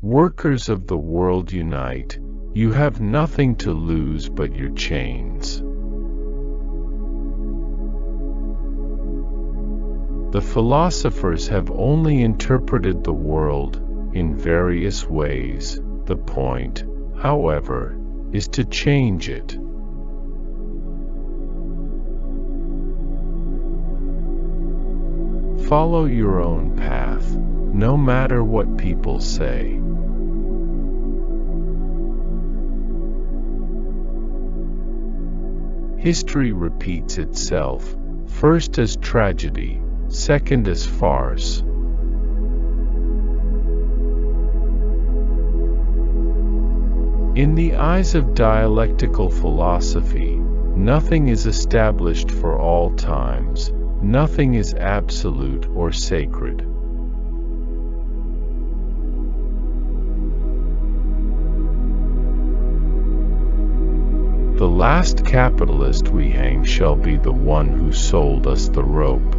Workers of the world unite, you have nothing to lose but your chains. The philosophers have only interpreted the world in various ways. The point, however, is to change it. Follow your own path, no matter what people say. History repeats itself, first as tragedy, second as farce. In the eyes of dialectical philosophy, nothing is established for all times, nothing is absolute or sacred. The last capitalist we hang shall be the one who sold us the rope.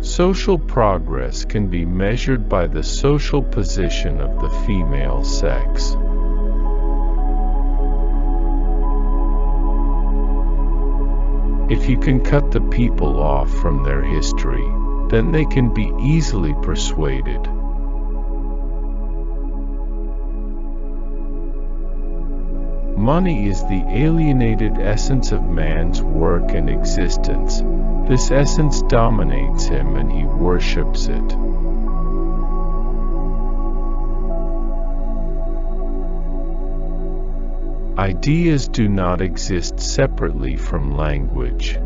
Social progress can be measured by the social position of the female sex. If you can cut the people off from their history, then they can be easily persuaded. Money is the alienated essence of man's work and existence. This essence dominates him and he worships it. Ideas do not exist separately from language.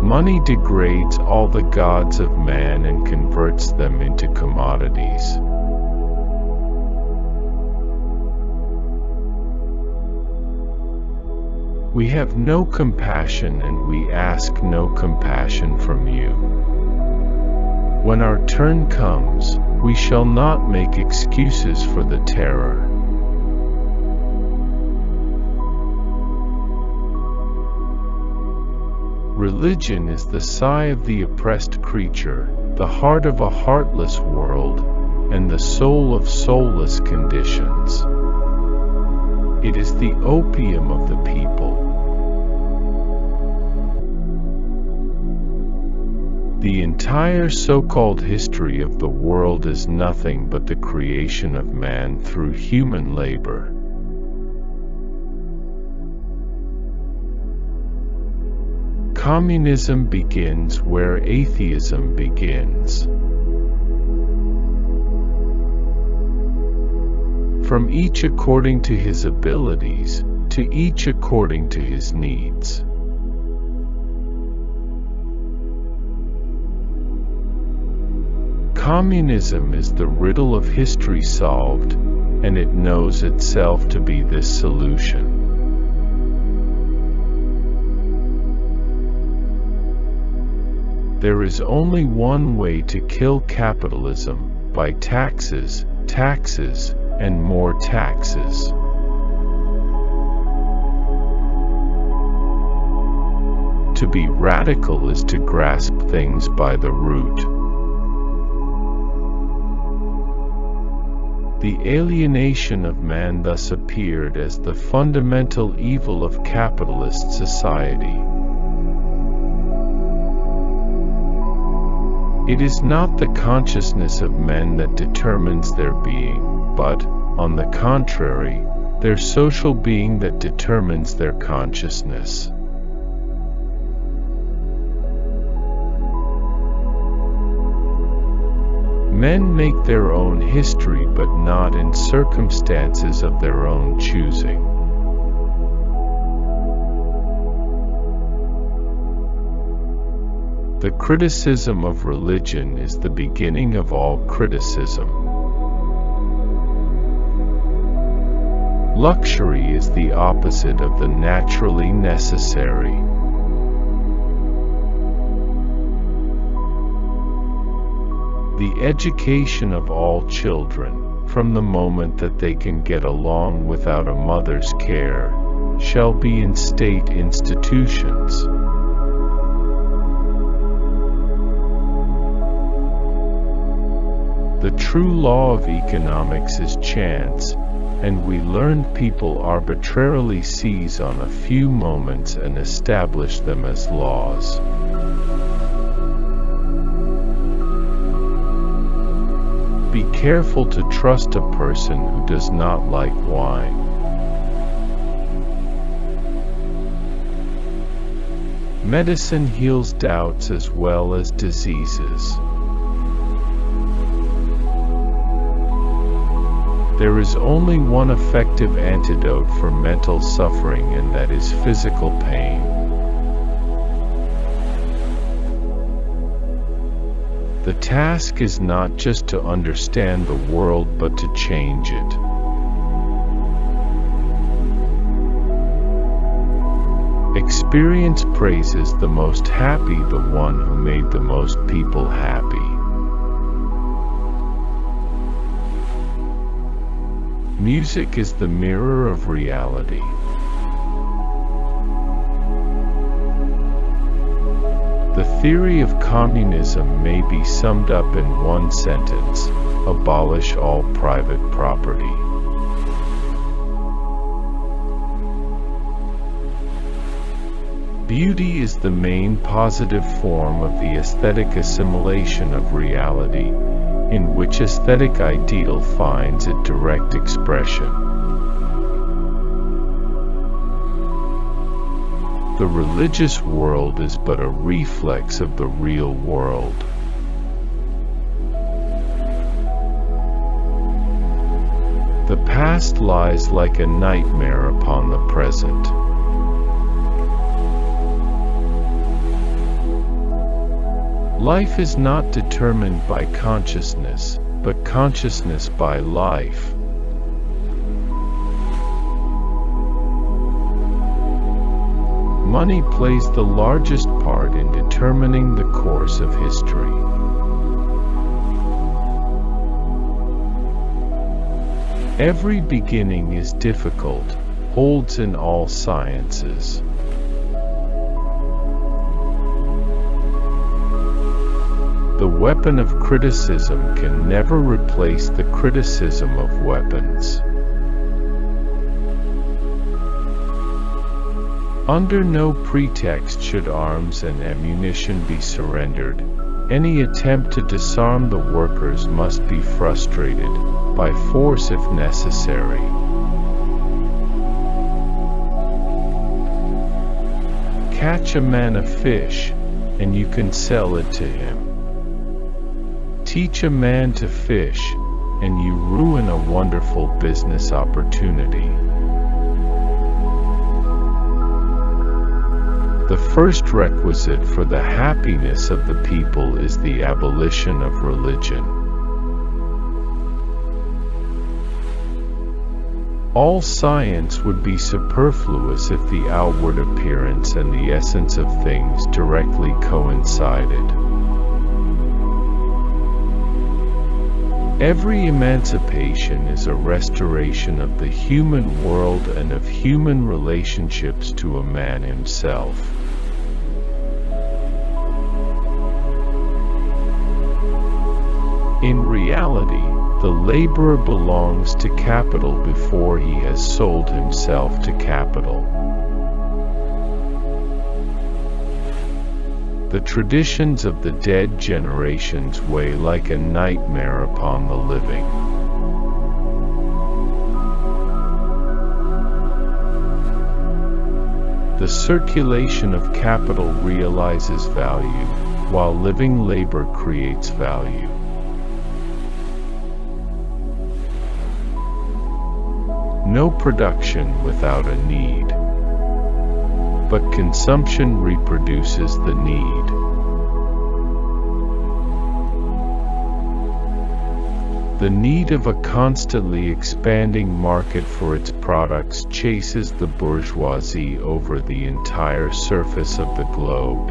Money degrades all the gods of man and converts them into commodities. We have no compassion and we ask no compassion from you. When our turn comes, we shall not make excuses for the terror. Religion is the sigh of the oppressed creature, the heart of a heartless world, and the soul of soulless conditions. It is the opium of the people. The entire so-called history of the world is nothing but the creation of man through human labor. Communism begins where atheism begins. From each according to his abilities, to each according to his needs. Communism is the riddle of history solved, and it knows itself to be this solution. There is only one way to kill capitalism, by taxes, taxes, and more taxes. To be radical is to grasp things by the root. The alienation of man thus appeared as the fundamental evil of capitalist society. It is not the consciousness of men that determines their being, but, on the contrary, their social being that determines their consciousness. Men make their own history, but not in circumstances of their own choosing. The criticism of religion is the beginning of all criticism. Luxury is the opposite of the naturally necessary. The education of all children, from the moment that they can get along without a mother's care, shall be in state institutions. The true law of economics is chance, and we learned people arbitrarily seize on a few moments and establish them as laws. Be careful to trust a person who does not like wine. Medicine heals doubts as well as diseases. There is only one effective antidote for mental suffering, and that is physical pain. The task is not just to understand the world, but to change it. Experience praises the most happy the one who made the most people happy. Music is the mirror of reality. The theory of communism may be summed up in one sentence: abolish all private property. Beauty is the main positive form of the aesthetic assimilation of reality, in which aesthetic ideal finds its direct expression. The religious world is but a reflex of the real world. The past lies like a nightmare upon the present. Life is not determined by consciousness, but consciousness by life. Money plays the largest part in determining the course of history. Every beginning is difficult, holds in all sciences. The weapon of criticism can never replace the criticism of weapons. Under no pretext should arms and ammunition be surrendered. Any attempt to disarm the workers must be frustrated, by force if necessary. Catch a man a fish, and you can sell it to him. Teach a man to fish, and you ruin a wonderful business opportunity. The first requisite for the happiness of the people is the abolition of religion. All science would be superfluous if the outward appearance and the essence of things directly coincided. Every emancipation is a restoration of the human world and of human relationships to a man himself. In reality, the laborer belongs to capital before he has sold himself to capital. The traditions of the dead generations weigh like a nightmare upon the living. The circulation of capital realizes value, while living labor creates value. No production without a need. But consumption reproduces the need. The need of a constantly expanding market for its products chases the bourgeoisie over the entire surface of the globe.